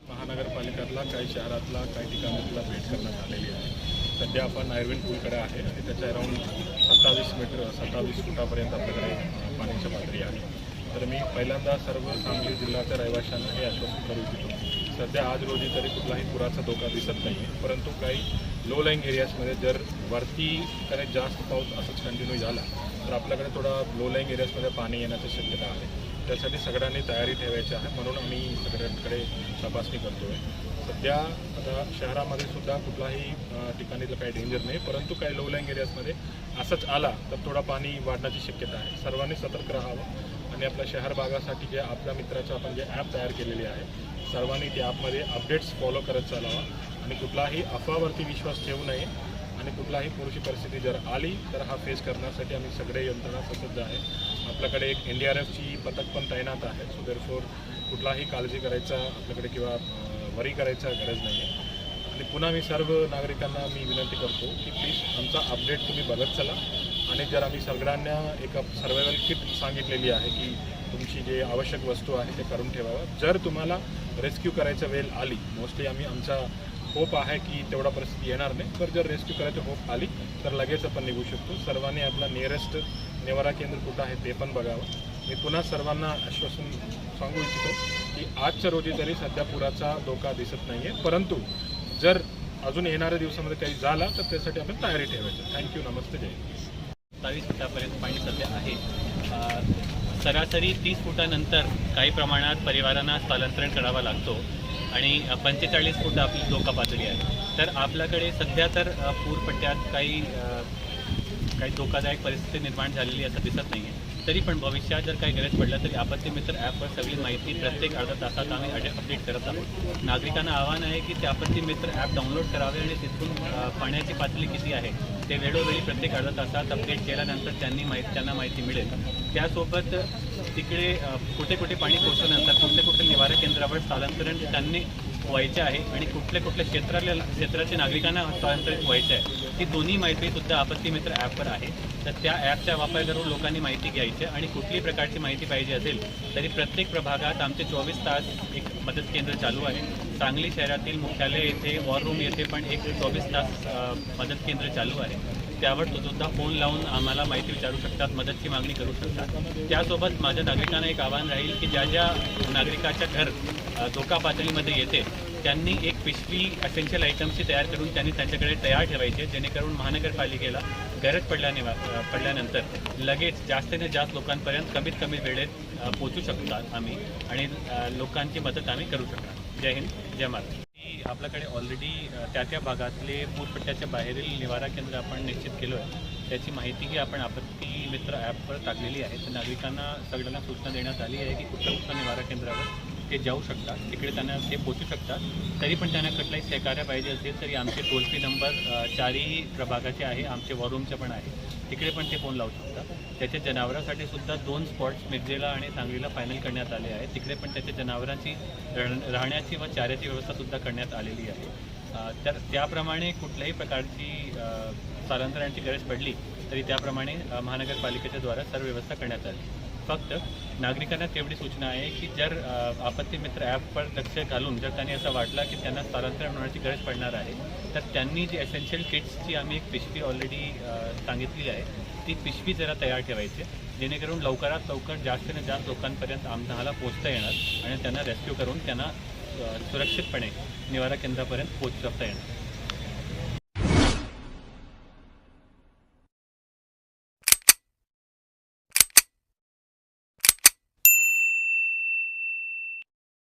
महानगरपालिकेला काही शहरातला काही ठिकाणातला भेट करण्यात आलेली आहे। सध्या आपण आयर्विन पूलकडे आहे आणि त्याच्या अराउंड 27 फुटापर्यंत आपल्याकडे पाण्याची पातळी आहे। तर मी पहिल्यांदा सर्व सांगली जिल्ह्याच्या रहिवाशांना हे आश्वासन करू इच्छितो, सध्या आज रोजी तरी कुठलाही पुराचा धोका दिसत नाही आहे, परंतु काही लो लाईंग एरियाजमध्ये जर वरतीकडे जास्त पाऊस असंच कंटिन्यू झाला तर आपल्याकडे थोडा लो लाईंग एरियाजमध्ये पाणी येण्याची शक्यता आहे। त्यासाठी सगळ्यांनी तयारी ठेवायची आहे, म्हणून आम्ही सगळ्यांकडे तपासणी करतो आहे। सध्या आता शहरामध्ये सुद्धा कुठलाही ठिकाणीचं काही डेंजर नाही, परंतु काही लो लाईंग एरियाजमध्ये असंच आला तर थोडा पाणी वाढण्याची शक्यता आहे। सर्वांनी सतर्क राहावं आणि आपल्या शहर भागासाठी जे आपल्या मित्राचं आपण जे ॲप तयार केलेली आहे, सर्वांनी त्या ॲपमध्ये अपडेट्स फॉलो करत चालावा आणि कुठलाही अफवावरती विश्वास ठेवू नये आणि कुठलाही पुरुषी परिस्थिती जर आली तर हा फेस करण्यासाठी आम्ही सगळे यंत्रणा सज्ज आहे। आपल्याकडे एक NDRFची पथक पण तैनात आहे। सो देअरफोर कुठलाही काळजी करायचा आपल्याकडे किंवा वरी करायचा गरज नाही आहे। आणि पुन्हा मी सर्व नागरिकांना मी विनंती करतो की प्लीज आमचा अपडेट तुम्ही बघत चला आणि जर आम्ही सगळ्यांना एक सर्वायवल किट सांगितलेली आहे की तुमची जे आवश्यक वस्तू आहे ते करून ठेवावं। जर तुम्हाला रेस्क्यू करायचा वेळ आली, मोस्टली आमचा होप आहे की तेवढा परिस्थिती येणार नाही, पण जर रेस्क्यू करायची होप आली तर लगेच आपण निघू शकतो। सर्वांनी आपला नियरेस्ट निवारा केंद्र कुठं आहे ते पण बघावं। मी पुन्हा सर्वांना आश्वासन सांगू इच्छितो की आजच्या रोजी तरी सध्या पुराचा धोका दिसत नाही आहे, परंतु जर अजून येणाऱ्या दिवसामध्ये काही झाला तर त्यासाठी आपण तयारी ठेवायची। थँक्यू, नमस्ते, जय हिंद। 27 फुटापर्यंत पाणी सध्या आहे। सरासरी 30 फुटानंतर काही प्रमाणात परिवारांना स्थलांतरण करावं लागतो आणि 45 फूट आपली धोका पातळी आहे। तर आपल्याकडे सध्या तर पूरपट्ट्यात काही धोकादायक परिस्थिती निर्माण झालेली असं दिसत नाही आहे। तरी पण भविष्यात जर काही गरज पडला तरी आपत्ती मित्र ॲपवर सगळी माहिती प्रत्येक अर्ध्या तासात आम्ही अपडेट करत आहोत। नागरिकांना आव्हान आहे की ते आपत्ती मित्र ॲप डाउनलोड करावे आणि तिथून पाण्याची पातळी किती आहे ते वेळोवेळी प्रत्येक अर्ध्या तासात अपडेट केल्यानंतर त्यांना माहिती मिळेल। त्यासोबत तिकडे कुठे कुठे पाणी पोचल्यानंतर कुठल्या कुठल्या निवारा केंद्रावर स्थलांतरण त्यांनी व्हायचे आहे आणि कुठल्या क्षेत्राच्या नागरिकांना स्थलांतरित व्हायचे आहे ती दोन्ही माहितीसुद्धा आपत्ती मित्र ॲपवर आहे। तर त्या ॲपचा वापर करून लोकांनी माहिती घ्यायची आणि कुठलीही प्रकारची माहिती पाहिजे असेल तरी प्रत्येक प्रभागात आमचे 24 तास एक मदत केंद्र चालू आहे। सांगली शहरातील मुख्यालय येथे वॉर रूम येथे पण एक 24 तास मदत केंद्र चालू आहे। त्यावर तो सुद्धा फोन लावून आम्हाला माहिती विचारू शकतात, मदतची मागणी करू शकतात। त्यासोबत माझ्या नागरिकांना एक आव्हान राहील की ज्या नागरिकाच्या घर धोका पातळीमध्ये येते त्यांनी एक पिशवी असेन्शियल आयटम्सची तयार करून त्यांनी त्यांच्याकडे तयार ठेवायचे, जेणेकरून महानगरपालिकेला गरज पडल्यानंतर लगेच जास्तीत जास्त लोकांपर्यंत कमीत कमी वेळेत पोचू शकतात आम्ही आणि लोकांची मदत आम्ही करू शकणार। जय हिंद, जय महाराष्ट्र। आपल्याकडे ऑलरेडी त्या भागातले पूरपट्ट्याच्या बाहेरील निवारा केंद्र आपण निश्चित केलो आहे, त्याची माहितीही आपण आपत्ती मित्र ॲपवर टाकलेली आहे। तर नागरिकांना सगळ्यांना सूचना देण्यात आली आहे की कुठल्या निवारा केंद्रावर ते जाऊ शकतात, तिकडे त्यांना ते पोचू शकतात। तरी पण त्यांना कुठलाही सहकार्य पाहिजे असेल तरी आमचे टोल फ्री नंबर 4ही प्रभागाचे आहे, आमचे वॉर रूमचे पण आहे, तिकडे पण ते फोन लावू शकतात। त्याच्या जनावरांसाठी सुद्धा 2 स्पॉट्स मिरजेला आणि सांगलीला फायनल करण्यात आले आहे, तिकडे पण त्याच्या जनावरांची राहण्याची व चाऱ्याची व्यवस्थासुद्धा करण्यात आलेली आहे। तर त्याप्रमाणे कुठल्याही प्रकारची स्थलांतरांची गरज पडली तरी त्याप्रमाणे महानगरपालिकेच्या द्वारा सर्व व्यवस्था करण्यात आली। फक्त नागरिकांना तेवढी सूचना आहे की जर आपत्ती मित्र ॲपवर लक्ष घालून जर त्यांनी असं वाटलं की त्यांना स्थलांतरण होण्याची गरज पडणार आहे तर त्यांनी जी एसेन्शियल किट्सची आम्ही एक पिशवी ऑलरेडी सांगितली आहे ती पिशवी जरा तयार ठेवायची, जेणेकरून लवकरात लवकर जास्तीत जास्त लोकांपर्यंत आम्हाला पोचता येणार आणि त्यांना रेस्क्यू करून त्यांना सुरक्षितपणे निवारा केंद्रापर्यंत पोचवता येणार।